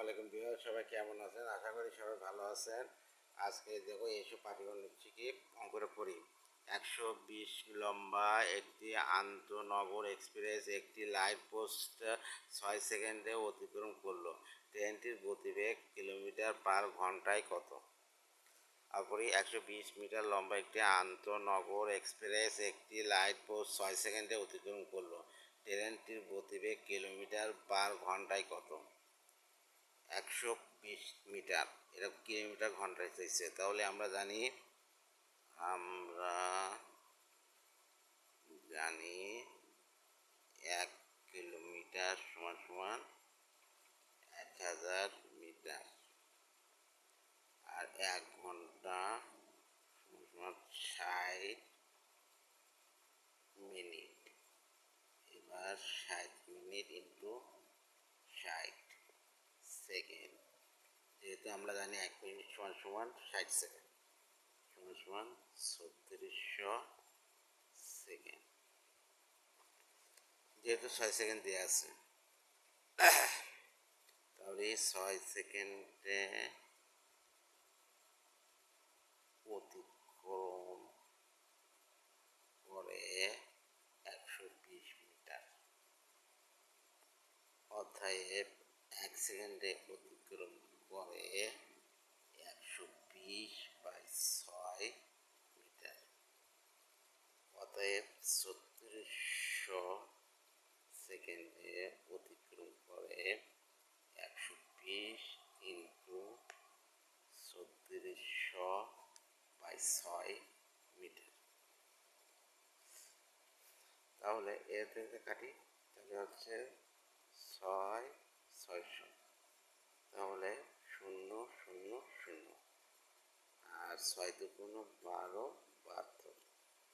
আলাইকুম ভিউয়ার, সবাই কেমন আছেন? আশা করি সবাই ভালো আছেন। আজকে দেখো এইসব পাটিগণিত নিচ্ছি কি অঙ্কটা পড়ি। 120 লম্বা একটি আন্তঃনগর এক্সপ্রেস একটি লাইট পোস্ট 6 সেকেন্ডে অতিক্রম করলো। ট্রেনটির গতিবেগ কিলোমিটার পার ঘন্টায় কত? তারপরে 120 মিটার লম্বা একটি আন্তঃনগর এক্সপ্রেস একটি লাইট পোস্ট 6 সেকেন্ডে অতিক্রম করলো। ট্রেনটির গতিবেগ কিলোমিটার পার ঘন্টায় কত? 120 মিটার, এটা কিলোমিটার ঘন্টায় চাইছে। তাহলে আমরা জানি 1 কিলোমিটার সমান সমান 1000 মিটার, আর 1 ঘন্টা সমান সমান 60 মিনিট। এবার 60 মিনিট ইন্টু 60 সেকেন্ড, যেহেতু আমরা জানি 1 মিনিট সমান সমান 60 সেকেন্ড সমান সমান 3600 সেকেন্ড। যেহেতু 6 সেকেন্ড দেওয়া আছে, তাহলে 6 সেকেন্ডে অতিক্রম করে 120 মিটার, অতএব 1 সেকেন্ডে অতিক্রম করে 120/6 মিটার। অতএব 3600 সেকেন্ডে অতিক্রম করে 120 ইন্টু 3600/6 মিটার। তাহলে এর থেকে কাটি, তাহলে হচ্ছে 6/600, তাহলে 000, আর 6 দুগুণ 12, 72,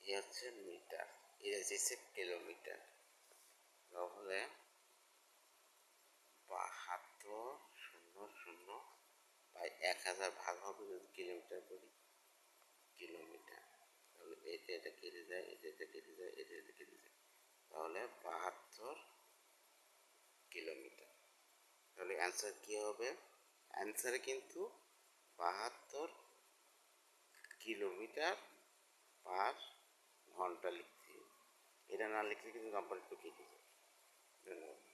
এ হচ্ছে মিটার, এ হচ্ছে কিলোমিটার। তাহলে 7200/1000 ভাগ হবে যদি কিলোমিটার করি, কিলোমিটার। তাহলে এটা কেটে যায়, এটা কেটে যায়, এটা কেটে যায়, তাহলে 72 কিলোমিটার। তাহলে অ্যান্সার কী হবে? অ্যান্সারে কিন্তু 72 কিলোমিটার পার ঘন্টা লিখতে হবে। এটা না লিখলে কিন্তু নাম্বার একটু কেটে যায়। ধন্যবাদ।